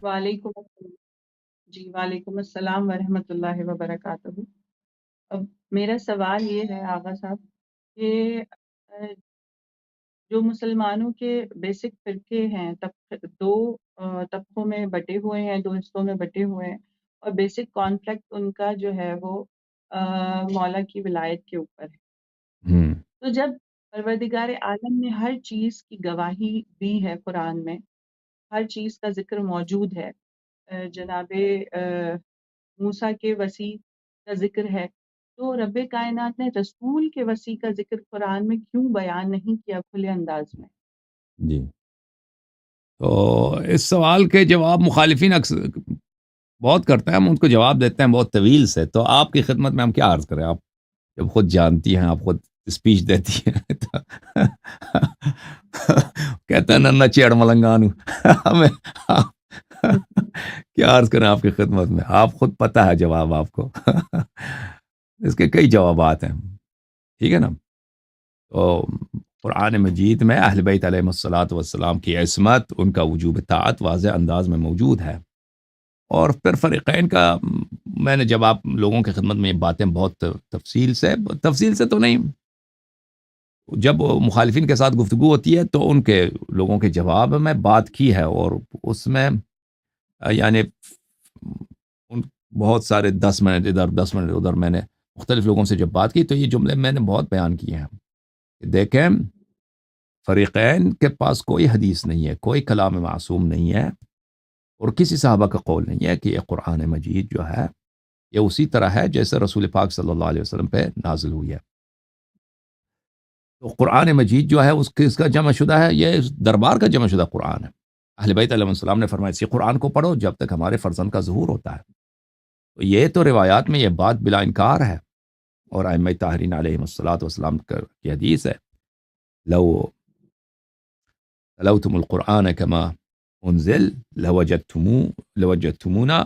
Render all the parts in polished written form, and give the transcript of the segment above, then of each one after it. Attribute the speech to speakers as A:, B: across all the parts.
A: وعلیکم السلام۔ جی وعلیکم السلام ورحمۃ اللہ وبرکاتہ۔ اب میرا سوال یہ ہے آغا صاحب کہ جو مسلمانوں کے بیسک فرقے ہیں دو طبقوں میں بٹے ہوئے ہیں، دو حصوں میں بٹے ہوئے ہیں، اور بیسک کانفلکٹ ان کا جو ہے وہ مولا کی ولایت کے اوپر ہے۔
B: ہوں
A: تو جب پروردگار عالم نے ہر چیز کی گواہی دی ہے قرآن میں، ہر چیز کا ذکر موجود ہے، جناب موسیٰ کے وسیع کا ذکر ہے، تو رب کائنات نے رسول کے وسیع کا ذکر قرآن میں کیوں بیان نہیں کیا کھلے انداز میں؟
B: جی، تو اس سوال کے جواب مخالفین اکثر بہت کرتے ہیں، ہم ان کو جواب دیتے ہیں بہت طویل سے، تو آپ کی خدمت میں ہم کیا عرض کریں؟ آپ جب خود جانتی ہیں، آپ خود اسپیچ دیتی ہیں تو کہتے ہیں نہ چیڑ ملنگانو ہمیں کیا عرض کریں آپ کی خدمت میں؟ آپ خود پتہ ہے جواب آپ کو اس کے کئی جوابات ہیں، ٹھیک ہے نا؟ تو قرآن مجید میں اہل بیت علیہ الصلاۃ والسلام کی عصمت، ان کا وجوب طاعت واضح انداز میں موجود ہے، اور پھر فریقین کا میں نے جب آپ لوگوں کی خدمت میں یہ باتیں بہت تفصیل سے تو نہیں، جب مخالفین کے ساتھ گفتگو ہوتی ہے تو ان کے لوگوں کے جواب میں بات کی ہے، اور اس میں یعنی ان بہت سارے 10 منٹ ادھر 10 منٹ ادھر میں نے مختلف لوگوں سے جب بات کی تو یہ جملے میں نے بہت بیان کیے ہیں کہ دیکھیں، فریقین کے پاس کوئی حدیث نہیں ہے، کوئی کلام معصوم نہیں ہے، اور کسی صحابہ کا قول نہیں ہے کہ یہ قرآن مجید جو ہے یہ اسی طرح ہے جیسے رسول پاک صلی اللہ علیہ وسلم پہ نازل ہوئی ہے۔ تو قرآن مجید جو ہے اس کا جمع شدہ ہے، یہ دربار کا جمع شدہ قرآن ہے۔ اہل بیت علیہ السلام نے فرمایا اسی قرآن کو پڑھو جب تک ہمارے فرزند کا ظہور ہوتا ہے۔ تو یہ تو روایات میں یہ بات بلا انکار ہے، اور ائمہ طاہرین علیہم الصلوۃ والسلام کی حدیث ہے، لو تلوتم القرآن کما انزل لوجدتمونا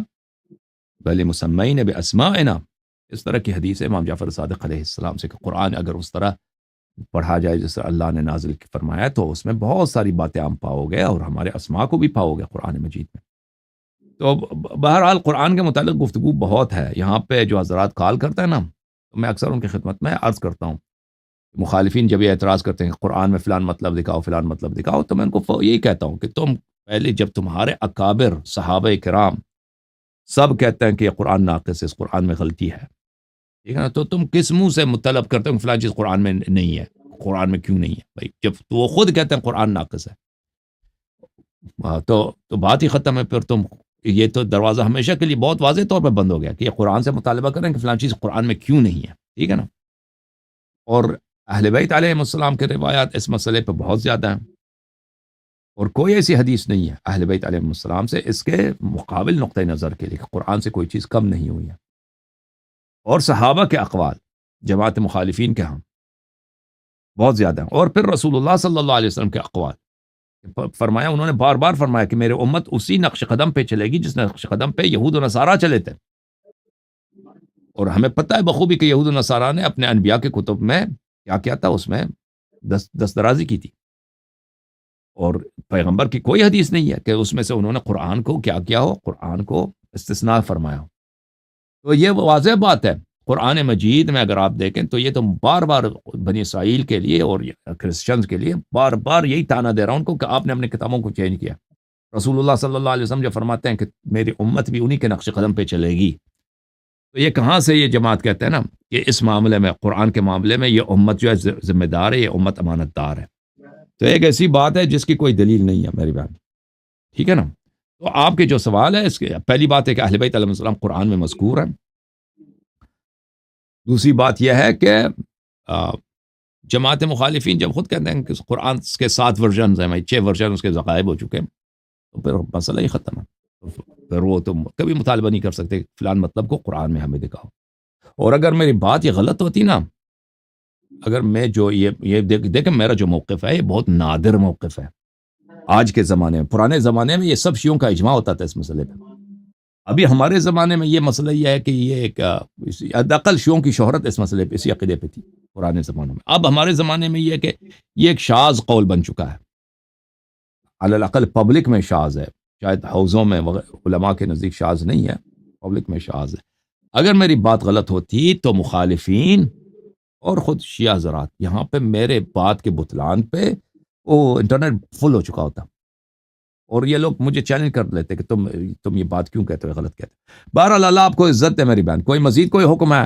B: بل مسمین باسمائنا، اس طرح کی حدیث ہے امام جعفر صادق علیہ السلام سے کہ قرآن اگر اس طرح پڑھا جائے جیسے اللہ نے نازل فرمایا تو اس میں بہت ساری باتیں آپ پاؤ گے، اور ہمارے اسماء کو بھی پاؤ گے قرآن مجید میں۔ تو بہرحال قرآن کے متعلق گفتگو بہت ہے، یہاں پہ جو حضرات کال کرتے ہیں نا، تو میں اکثر ان کی خدمت میں عرض کرتا ہوں، مخالفین جب یہ اعتراض کرتے ہیں کہ قرآن میں فلان مطلب دکھاؤ فلان مطلب دکھاؤ، تو میں ان کو یہی کہتا ہوں کہ تم پہلے جب تمہارے اکابر صحابہ کرام سب کہتے ہیں کہ یہ قرآن ناقص ہے، اس قرآن میں غلطی ہے، ٹھیک ہے نا، تو تم کس منہ سے مطلب کرتے ہو کہ فلان چیز قرآن میں نہیں ہے؟ قرآن میں کیوں نہیں ہے بھائی؟ جب تو وہ خود کہتے ہیں قرآن ناقص ہے، تو بات ہی ختم ہے۔ پھر تم یہ تو دروازہ ہمیشہ کے لیے بہت واضح طور پہ بند ہو گیا کہ یہ قرآن سے مطالبہ کریں کہ فلان چیز قرآن میں کیوں نہیں ہے، ٹھیک ہے نا؟ اور اہل بیت علیہ السلام کے روایات اس مسئلے پہ بہت زیادہ ہیں، اور کوئی ایسی حدیث نہیں ہے اہل بیت علیہ السلام سے اس کے مقابل نقطہ نظر کے لیے کہ قرآن سے کوئی چیز کم نہیں ہوئی ہے۔ اور صحابہ کے اقوال جماعت مخالفین کے ہاں بہت زیادہ ہیں، اور پھر رسول اللہ صلی اللہ علیہ وسلم کے اقوال فرمایا، انہوں نے بار بار فرمایا کہ میرے امت اسی نقش قدم پہ چلے گی جس نقش قدم پہ یہود و نصارہ چلے تھے، اور ہمیں پتہ ہے بخوبی کہ یہود و نصارہ نے اپنے انبیاء کے کتب میں کیا کیا تھا، اس میں دستدرازی کی تھی، اور پیغمبر کی کوئی حدیث نہیں ہے کہ اس میں سے انہوں نے قرآن کو کیا کیا ہو، قرآن کو استثناء فرمایا ہو۔ تو یہ واضح بات ہے، قرآن مجید میں اگر آپ دیکھیں تو یہ تو بار بار بنی اسرائیل کے لیے اور کرسچنز کے لیے بار بار یہی تانا دے رہا ہوں ان کو کہ آپ نے اپنے کتابوں کو چینج کیا۔ رسول اللہ صلی اللہ علیہ وسلم جو فرماتے ہیں کہ میری امت بھی انہی کے نقش قدم پہ چلے گی، تو یہ کہاں سے یہ جماعت کہتے ہیں نا کہ اس معاملے میں، قرآن کے معاملے میں یہ امت جو ہے ذمہ دار ہے، یہ امت امانت دار ہے۔ تو ایک ایسی بات ہے جس کی کوئی دلیل نہیں ہے میری بہن، ٹھیک ہے نا؟ تو آپ کے جو سوال ہے اس کے پہلی بات ہے کہ اہل بیت علیہ السلام قرآن میں مذکور ہے۔ دوسری بات یہ ہے کہ جماعت مخالفین جب خود کہتے ہیں کہ قرآن کے 7 ورژنز ہیں، 6 ورژن اس کے غائب ہو چکے ہیں، تو پھر مسئلہ ہی ختم ہے، پھر وہ تم کبھی مطالبہ نہیں کر سکتے کہ فلان مطلب کو قرآن میں ہمیں دکھاؤ۔ اور اگر میری بات یہ غلط ہوتی نا، اگر میں جو یہ دیکھیں میرا جو موقف ہے یہ بہت نادر موقف ہے آج کے زمانے میں، پرانے زمانے میں یہ سب شیعوں کا اجماع ہوتا تھا اس مسئلے پہ، ابھی ہمارے زمانے میں یہ مسئلہ یہ ہے کہ یہ ایک حداقل شیعوں کی شہرت اس مسئلے پہ، اسی عقیدے پہ تھی پرانے زمانوں میں، اب ہمارے زمانے میں یہ ہے کہ یہ ایک شاذ قول بن چکا ہے، علی الاقل پبلک میں شاذ ہے، شاید حوزوں میں علماء کے نزدیک شاذ نہیں ہے، پبلک میں شاذ ہے. اگر میری بات غلط ہوتی تو مخالفین اور خود شیعہ حضرات یہاں پہ میرے بات کے بتلان پہ وہ انٹرنیٹ فل ہو چکا ہوتا، اور یہ لوگ مجھے چیلنج کر لیتے کہ تم یہ بات کیوں کہتے ہو، غلط کہتے ہو. بہرحال اللہ آپ کو عزت ہے میری بہن. کوئی مزید کوئی حکم ہے؟